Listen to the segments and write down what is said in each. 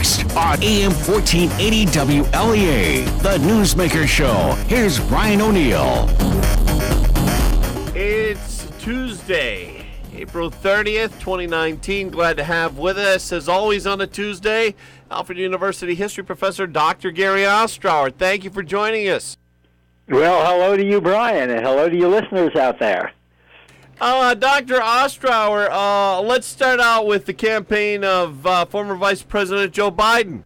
next on AM 1480 WLEA, the Newsmaker Show. Here's Brian O'Neill. It's Tuesday, April 30th, 2019. Glad to have with us, as always on a Tuesday, Alfred University history professor Dr. Gary Ostrower. Thank you for joining us. Well, hello to you, Brian, and hello to you listeners out there. Dr. Ostrower, let's start out with the campaign of former Vice President Joe Biden.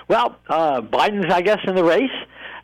Well, Biden's, I guess, in the race,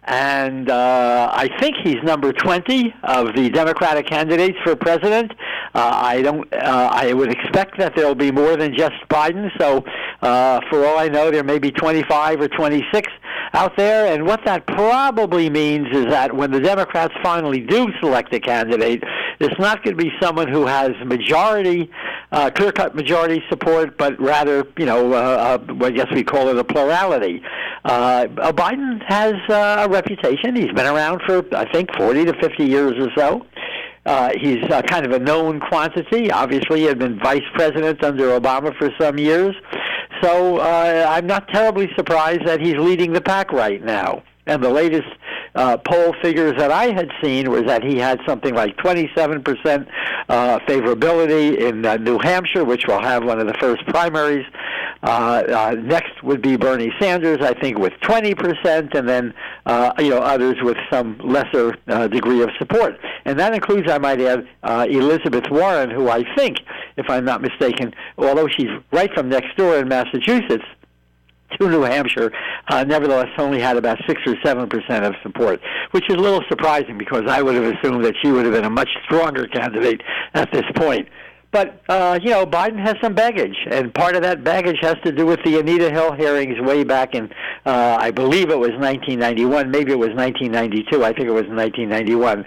and I think he's number 20 of the Democratic candidates for president. I would expect that there will be more than just Biden, so for all I know, there may be 25 or 26 out there, and what that probably means is that when the Democrats finally do select a candidate, it's not going to be someone who has majority, clear-cut majority support, but rather, I guess we call it a plurality. Biden has a reputation. He's been around for, I think, 40 to 50 years or so. He's kind of a known quantity. Obviously, he had been vice president under Obama for some years. So I'm not terribly surprised that he's leading the pack right now. And the latest poll figures that I had seen was that he had something like 27% favorability in New Hampshire, which will have one of the first primaries. Next would be Bernie Sanders, I think, with 20%, and then others with some lesser degree of support. And that includes, I might add, Elizabeth Warren, who I think, if I'm not mistaken, although she's right from next door in Massachusetts to New Hampshire, nevertheless only had about 6 or 7% of support, which is a little surprising because I would have assumed that she would have been a much stronger candidate at this point. But, Biden has some baggage, and part of that baggage has to do with the Anita Hill hearings way back in, I believe it was 1991, maybe it was 1992, I think it was 1991.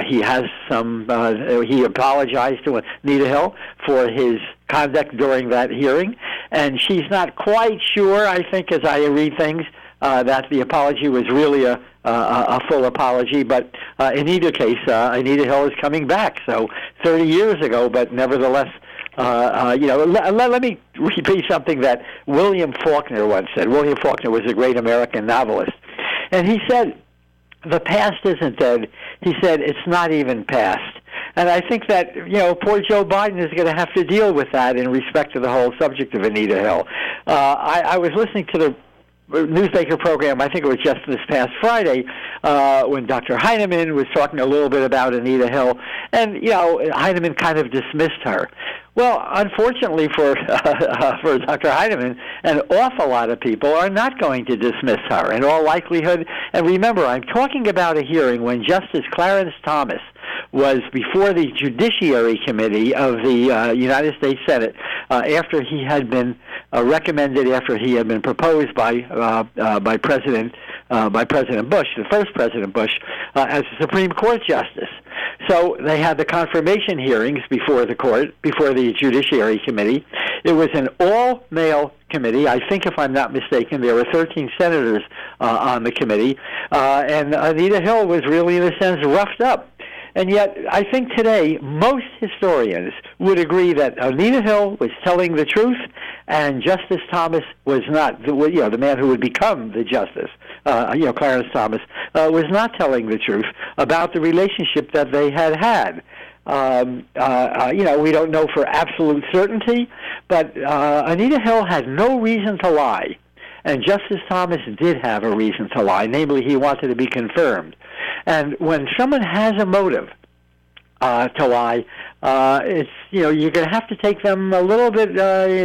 He has he apologized to Anita Hill for his conduct during that hearing, and she's not quite sure, I think, as I read things, that the apology was really a full apology, but in either case, Anita Hill is coming back. So 30 years ago, but nevertheless, let me repeat something that William Faulkner once said. William Faulkner was a great American novelist, and he said, "The past isn't dead." He said, "It's not even past." And I think that, poor Joe Biden is going to have to deal with that in respect to the whole subject of Anita Hill. I was listening to the Newsmaker program, I think it was just this past Friday, when Dr. Heinemann was talking a little bit about Anita Hill, and, Heinemann kind of dismissed her. Well, unfortunately for Dr. Heinemann, an awful lot of people are not going to dismiss her in all likelihood. And remember, I'm talking about a hearing when Justice Clarence Thomas was before the Judiciary Committee of the United States Senate after he had been recommended, after he had been proposed by President Bush, the first President Bush, as a Supreme Court justice. So they had the confirmation hearings before the court, before the Judiciary Committee. It was an all-male committee. I think, if I'm not mistaken, there were 13 senators on the committee, and Anita Hill was really, in a sense, roughed up. And yet, I think today, most historians would agree that Anita Hill was telling the truth, and Justice Thomas was not, the man who would become the justice, Clarence Thomas, was not telling the truth about the relationship that they had. We don't know for absolute certainty, but Anita Hill had no reason to lie. And Justice Thomas did have a reason to lie, namely he wanted to be confirmed. And when someone has a motive to lie, it's you're going to have to take them a little bit,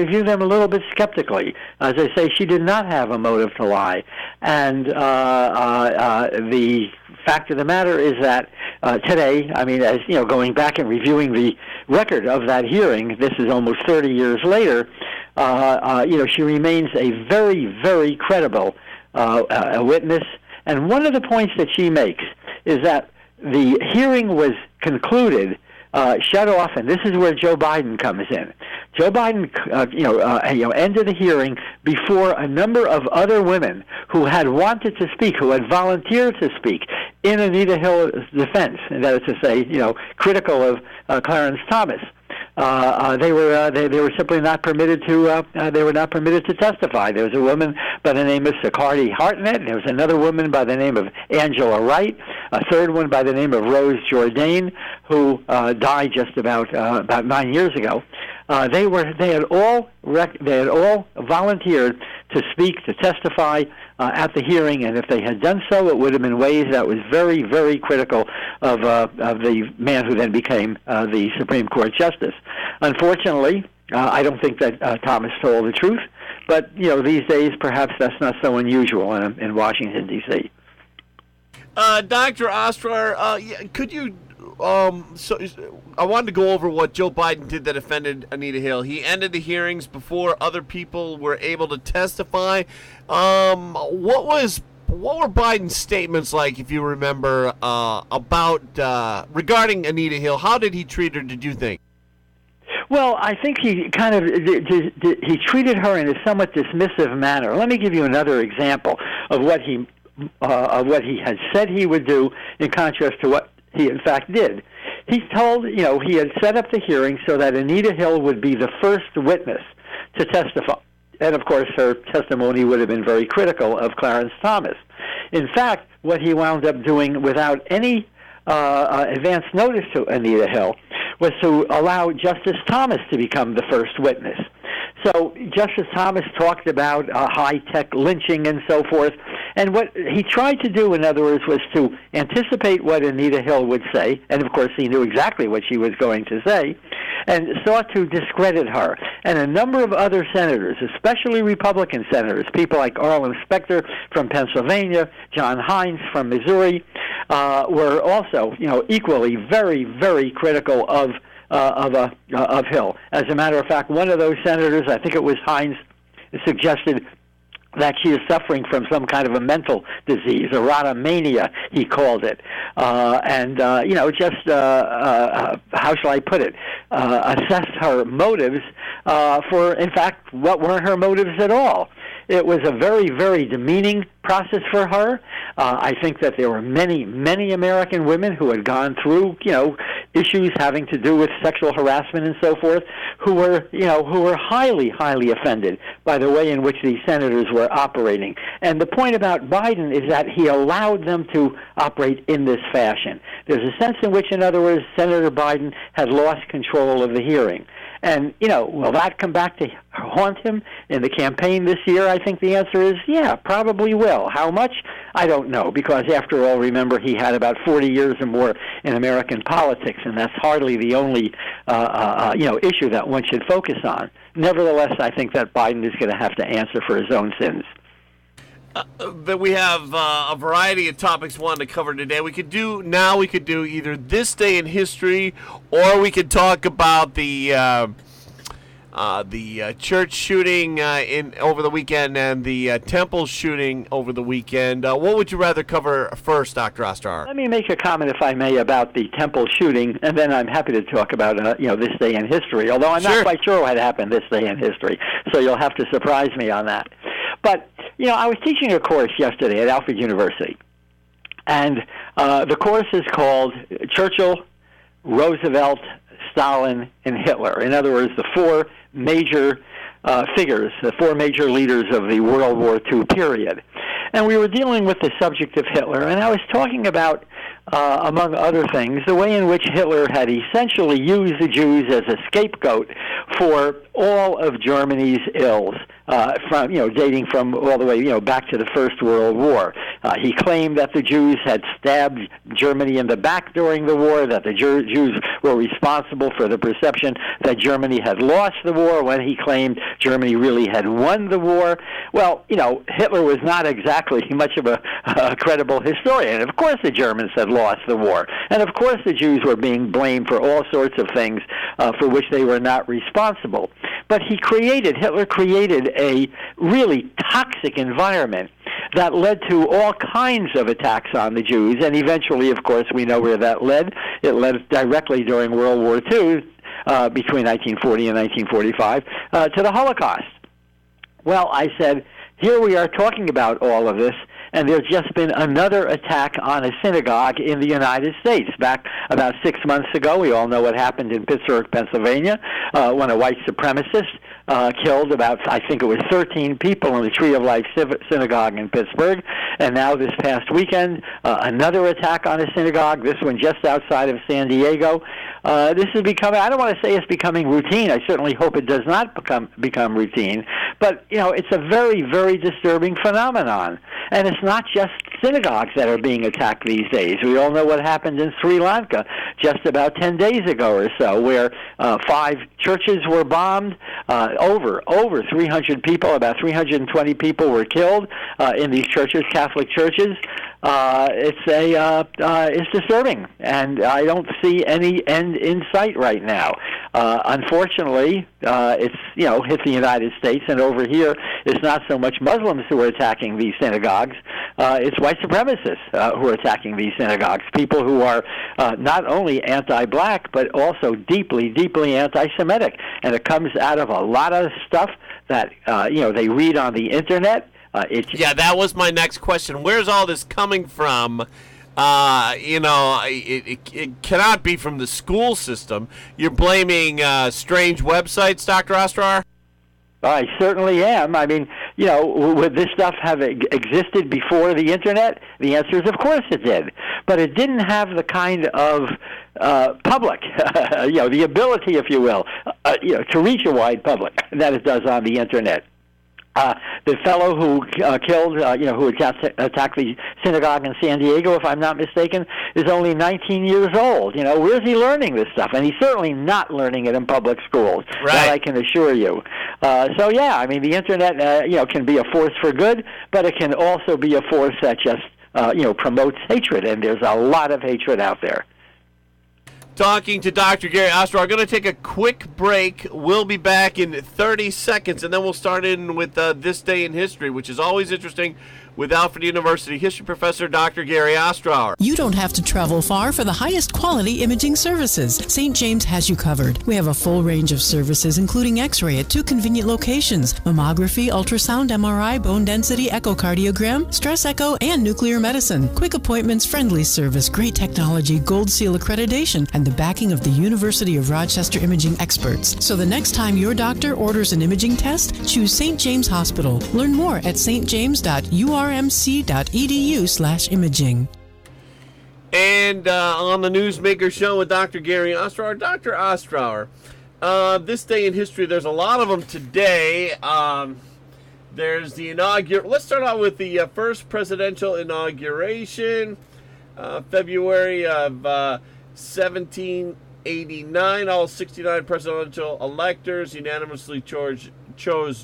view them a little bit skeptically. As I say, she did not have a motive to lie, and the fact of the matter is that today, as going back and reviewing the record of that hearing, this is almost 30 years later. She remains a very, very credible witness. And one of the points that she makes is that the hearing was concluded, shut off, and this is where Joe Biden comes in. Joe Biden, ended the hearing before a number of other women who had wanted to speak, who had volunteered to speak in Anita Hill's defense, and that is to say, critical of Clarence Thomas. they were simply not permitted to testify. There was a woman by the name of Sicardy Hartnett. There was another woman by the name of Angela Wright. A third one by the name of Rose Jourdain, who died just about 9 years ago. They had all volunteered to speak, to testify at the hearing, and if they had done so, it would have been ways that was very, very critical of the man who then became the Supreme Court Justice. Unfortunately, I don't think that Thomas told the truth, but these days perhaps that's not so unusual in Washington, D.C. Dr. Ostrower, could you? So I wanted to go over what Joe Biden did that offended Anita Hill. He ended the hearings before other people were able to testify. What were Biden's statements like, if you remember, about regarding Anita Hill? How did he treat her, did you think? Well, I think he kind of he treated her in a somewhat dismissive manner. Let me give you another example of what he had said he would do, in contrast to what he in fact did. He told, he had set up the hearing so that Anita Hill would be the first witness to testify. And of course, her testimony would have been very critical of Clarence Thomas. In fact, what he wound up doing without any advance notice to Anita Hill was to allow Justice Thomas to become the first witness. So Justice Thomas talked about high-tech lynching and so forth. And what he tried to do, in other words, was to anticipate what Anita Hill would say. And, of course, he knew exactly what she was going to say, and sought to discredit her. And a number of other senators, especially Republican senators, people like Arlen Specter from Pennsylvania, John Hines from Missouri, were also, equally very, very critical of Hill. As a matter of fact, one of those senators, I think it was Hines, suggested that she is suffering from some kind of a mental disease, erotomania, he called it. How shall I put it, assessed her motives for, in fact, what weren't her motives at all. It was a very, very demeaning process for her. I think that there were many, many American women who had gone through, issues having to do with sexual harassment and so forth, who were highly, highly offended by the way in which these senators were operating. And the point about Biden is that he allowed them to operate in this fashion. There's a sense in which, in other words, Senator Biden had lost control of the hearing. And, will that come back to haunt him in the campaign this year? I think the answer is, yeah, probably will. How much? I don't know, because after all, remember, he had about 40 years or more in American politics, and that's hardly the only, issue that one should focus on. Nevertheless, I think that Biden is going to have to answer for his own sins. But we have a variety of topics we wanted to cover today. We could do either this day in history, or we could talk about the church shooting over the weekend and the temple shooting over the weekend. What would you rather cover first, Dr. Ostrower? Let me make a comment, if I may, about the temple shooting, and then I'm happy to talk about this day in history. Although I'm not quite sure what happened this day in history, so you'll have to surprise me on that. But I was teaching a course yesterday at Alfred University, and the course is called Churchill, Roosevelt, Stalin, and Hitler. In other words, the four major figures, the four major leaders of the World War II period. And we were dealing with the subject of Hitler, and I was talking about, among other things, the way in which Hitler had essentially used the Jews as a scapegoat for all of Germany's ills, dating from all the way, back to the First World War. He claimed that the Jews had stabbed Germany in the back during the war, that the Jews were responsible for the perception that Germany had lost the war when he claimed Germany really had won the war. Well, Hitler was not exactly much of a credible historian. Of course the Germans had lost the war. And of course the Jews were being blamed for all sorts of things for which they were not responsible. But Hitler created a really toxic environment that led to all kinds of attacks on the Jews, and eventually, of course, we know where that led. It led directly during World War II, between 1940 and 1945, to the Holocaust. Well, I said, here we are talking about all of this, and there's just been another attack on a synagogue in the United States. Back about 6 months ago, we all know what happened in Pittsburgh, Pennsylvania, when a white supremacist killed about, I think it was 13 people in the Tree of Life synagogue in Pittsburgh. And now this past weekend, another attack on a synagogue, this one just outside of San Diego. This is becoming, I don't want to say it's becoming routine. I certainly hope it does not become routine. But, it's a very, very disturbing phenomenon. And it's not just synagogues that are being attacked these days. We all know what happened in Sri Lanka just about 10 days ago or so, where 5 churches were bombed. Over 300 people, about 320 people were killed in these churches, Catholic churches. It's disturbing, and I don't see any end in sight right now. Unfortunately, it's hit the United States, and over here it's not so much Muslims who are attacking these synagogues; it's white supremacists who are attacking these synagogues. People who are not only anti-black but also deeply, deeply anti-Semitic, and it comes out of a lot of stuff that they read on the internet. Yeah, that was my next question. Where's all this coming from? It cannot be from the school system. You're blaming strange websites, Dr. Ostrower? I certainly am. I mean, would this stuff have existed before the internet? The answer is, of course it did. But it didn't have the kind of public, the ability, if you will, to reach a wide public that it does on the internet. The fellow who killed, who attacked the synagogue in San Diego, if I'm not mistaken, is only 19 years old. Where's he learning this stuff? And he's certainly not learning it in public schools. Right. That I can assure you. The internet, can be a force for good, but it can also be a force that just, promotes hatred, and there's a lot of hatred out there. Talking to Dr. Gary Ostrower. I'm going to take a quick break. We'll be back in 30 seconds, and then we'll start in with This Day in History, which is always interesting, with Alfred University history professor Dr. Gary Ostrower. You don't have to travel far for the highest quality imaging services. St. James has you covered. We have a full range of services, including X-ray at 2 convenient locations: mammography, ultrasound, MRI, bone density, echocardiogram, stress echo, and nuclear medicine. Quick appointments, friendly service, great technology, Gold Seal accreditation, and the backing of the University of Rochester imaging experts. So the next time your doctor orders an imaging test, choose St. James Hospital. Learn more at stjames.urmc.edu/imaging. And on the Newsmaker show with Dr. Gary Ostrower. Dr. Ostrower, this day in history, there's a lot of them today. There's the let's start out with the first presidential inauguration, February of 1789. All 69 presidential electors unanimously chose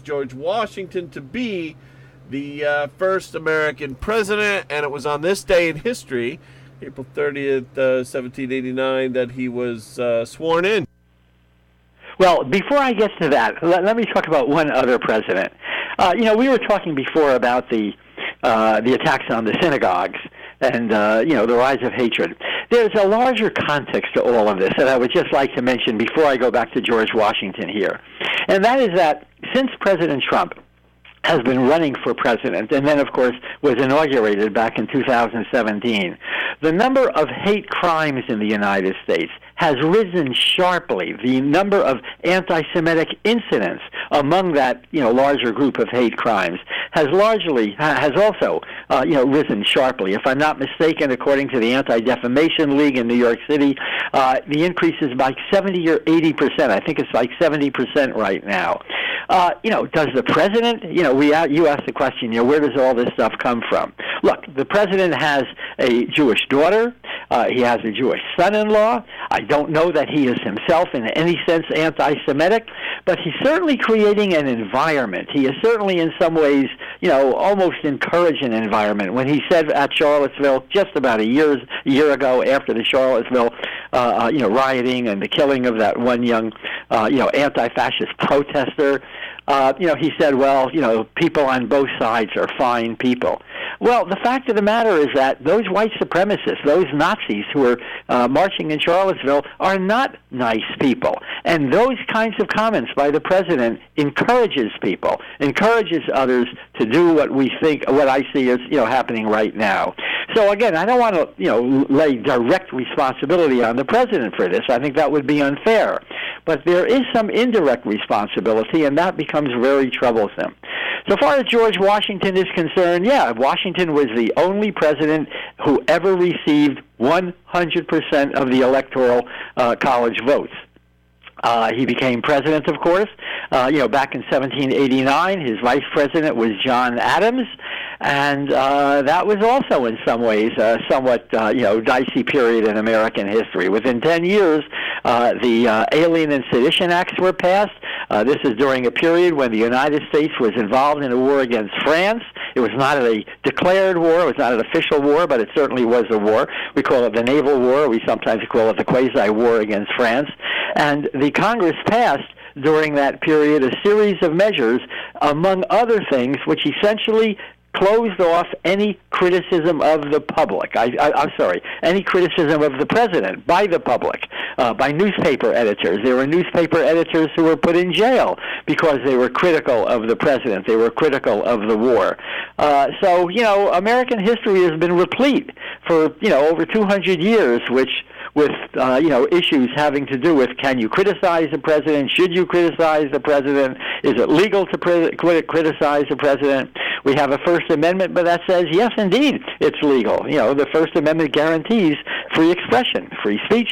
George Washington to be the first American president, and it was on this day in history, April 30th, 1789, that he was sworn in. Well, before I get to that, let me talk about one other president. We were talking before about the attacks on the synagogues and the rise of hatred. There's a larger context to all of this that I would just like to mention before I go back to George Washington here, and that is that since President Trump has been running for president, and then, of course, was inaugurated back in 2017, the number of hate crimes in the United States has risen sharply. The number of anti-Semitic incidents among that, larger group of hate crimes has also risen sharply. If I'm not mistaken, according to the Anti-Defamation League in New York City, the increase is by 70 or 80%. I think it's like 70% right now. Does the president, you asked the question, where does all this stuff come from? Look, the president has a Jewish daughter. He has a Jewish son-in-law. I don't know that he is himself in any sense anti-Semitic, but he's certainly creating an environment. He is certainly in some ways, almost encourage an environment. When he said at Charlottesville just about a year ago, after the Charlottesville, rioting and the killing of that one young, anti-fascist protester, he said, well, people on both sides are fine people. Well, the fact of the matter is that those white supremacists, those Nazis who are marching in Charlottesville, are not nice people. And those kinds of comments by the president encourages people, encourages others to do what I see is happening right now. So again, I don't want to lay direct responsibility on the president for this. I think that would be unfair. But there is some indirect responsibility, and that becomes very troublesome. So far as George Washington is concerned, Washington was the only president who ever received 100% of the electoral college votes. He became president, of course, back in 1789. His vice president was John Adams, and that was also in some ways a somewhat, dicey period in American history. Within 10 years, the Alien and Sedition Acts were passed. This is during a period when the United States was involved in a war against France. It was not a declared war. It was not an official war, but it certainly was a war. We call it the naval war. We sometimes call it the quasi-war against France. And the Congress passed during that period a series of measures, among other things, which essentially closed off any criticism of the public. I'm sorry, any criticism of the president by the public, by newspaper editors. There were newspaper editors who were put in jail because they were critical of the president. They were critical of the war. So, American history has been replete for, over 200 years, with issues having to do with, can you criticize the president? Should you criticize the president? Is it legal to criticize the president? We have a First Amendment, but that says, yes, indeed, it's legal. The First Amendment guarantees free expression, free speech,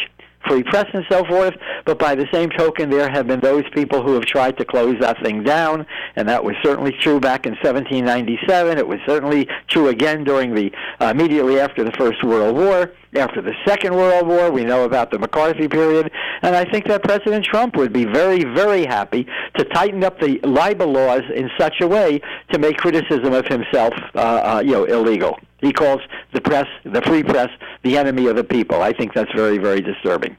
free press, and so forth. But by the same token, there have been those people who have tried to close that thing down, and that was certainly true back in 1797. It was certainly true again during immediately after the First World War. After the Second World War, we know about the McCarthy period, and I think that President Trump would be very, very happy to tighten up the libel laws in such a way to make criticism of himself, illegal. He calls the press, the free press, the enemy of the people. I think that's very, very disturbing.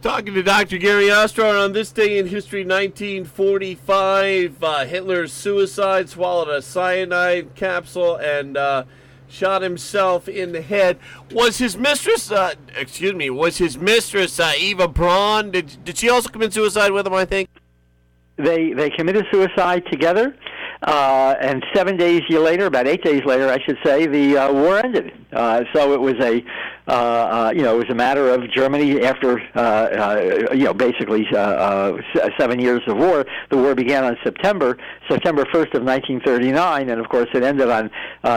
Talking to Dr. Gary Ostrower on this day in history, 1945. Hitler's suicide, swallowed a cyanide capsule, and shot himself in the head. Was his mistress, Eva Braun? Did she also commit suicide with him, I think? They committed suicide together, and 7 days later, about 8 days later, I should say, the war ended. So it was it was a matter of Germany after, basically 7 years of war. The war began on September 1st of 1939, and of course it ended on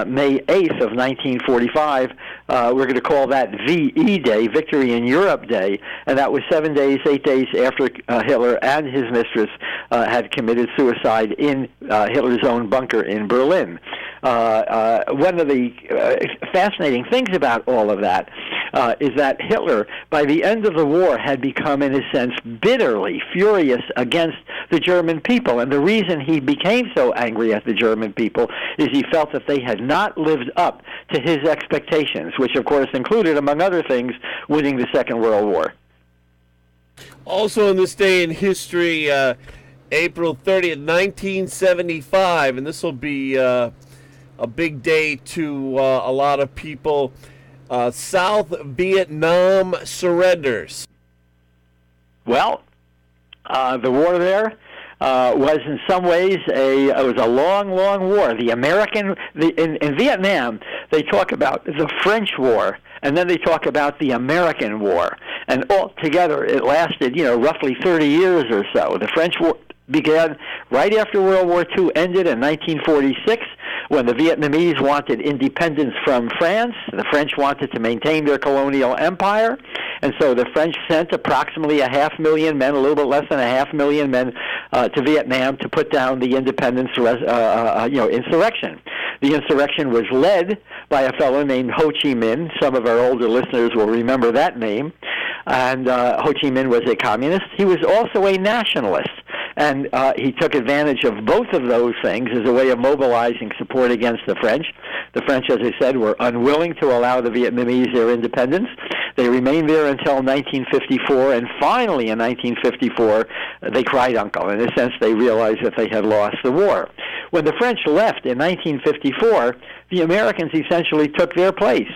May 8th of 1945. We're going to call that VE Day, Victory in Europe Day, and that was 8 days after Hitler and his mistress had committed suicide in Hitler's own bunker in Berlin. One of the fascinating things about all of that is that Hitler, by the end of the war, had become, in a sense, bitterly furious against the German people. And the reason he became so angry at the German people is he felt that they had not lived up to his expectations, which, of course, included, among other things, winning the Second World War. Also on this day in history, April 30th, 1975, and this will be a big day to a lot of people. South Vietnam surrenders. Well, the war there was in some ways it was a long, long war. In Vietnam, they talk about the French War, and then they talk about the American War, and altogether it lasted, roughly 30 years or so. The French War began right after World War II ended in 1946, when the Vietnamese wanted independence from France. The French wanted to maintain their colonial empire, and so the French sent approximately 500,000 men, a little bit less than 500,000 men, to Vietnam to put down the independence insurrection. The insurrection was led by a fellow named Ho Chi Minh. Some of our older listeners will remember that name. And Ho Chi Minh was a communist. He was also a nationalist. And he took advantage of both of those things as a way of mobilizing support against the French. The French, as I said, were unwilling to allow the Vietnamese their independence. They remained there until 1954, and finally in 1954, they cried uncle. In a sense, they realized that they had lost the war. When the French left in 1954, the Americans essentially took their place.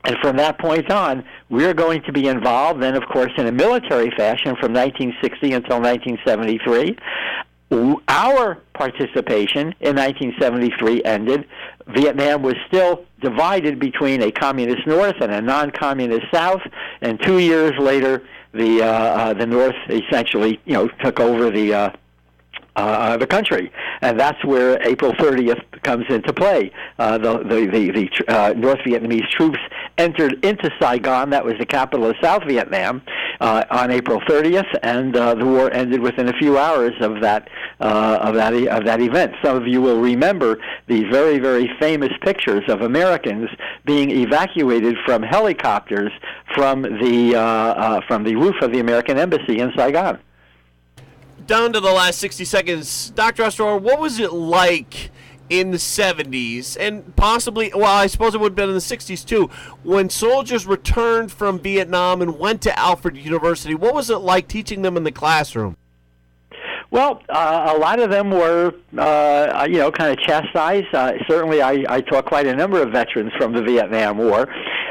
And from that point on, we're going to be involved, then, of course, in a military fashion from 1960 until 1973. Our participation in 1973 ended. Vietnam was still divided between a communist North and a non-communist South, and 2 years later, the North essentially, took over the country, and that's where April 30th comes into play. The North Vietnamese troops entered into Saigon, that was the capital of South Vietnam, on April 30th, and the war ended within a few hours of that event. Some of you will remember these very, very famous pictures of Americans being evacuated from helicopters from the roof of the American embassy in Saigon. Down to the last 60 seconds, Dr. Ostrower, what was it like in the 70s, and possibly, well, I suppose it would have been in the 60s too, when soldiers returned from Vietnam and went to Alfred University? What was it like teaching them in the classroom? Well, a lot of them were, kind of chastised. Certainly, I taught quite a number of veterans from the Vietnam War.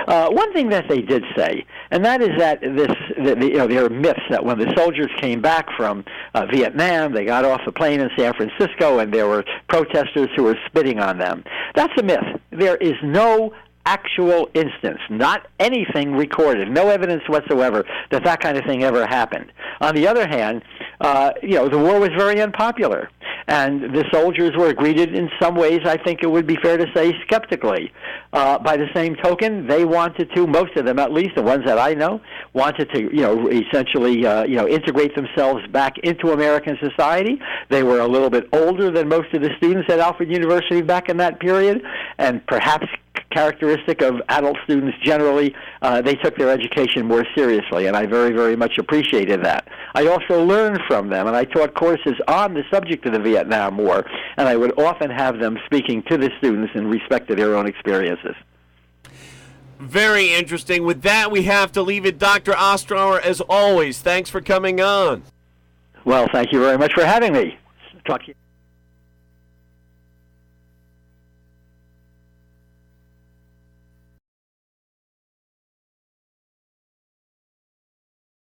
One thing that they did say, and that is that there are myths that when the soldiers came back from Vietnam, they got off the plane in San Francisco and there were protesters who were spitting on them. That's a myth. There is no actual instance, not anything recorded, no evidence whatsoever that kind of thing ever happened. On the other hand, the war was very unpopular, and the soldiers were greeted in some ways, I think it would be fair to say, skeptically. By the same token, they wanted to, most of them at least, the ones that I know, wanted to, essentially, integrate themselves back into American society. They were a little bit older than most of the students at Alfred University back in that period, and perhaps characteristic of adult students generally, they took their education more seriously, and I very, very much appreciated that. I also learned from them, and I taught courses on the subject of the Vietnam War, and I would often have them speaking to the students in respect to their own experiences. Very interesting. With that, we have to leave it. Dr. Ostrower, as always, thanks for coming on. Well, thank you very much for having me. Talk to you.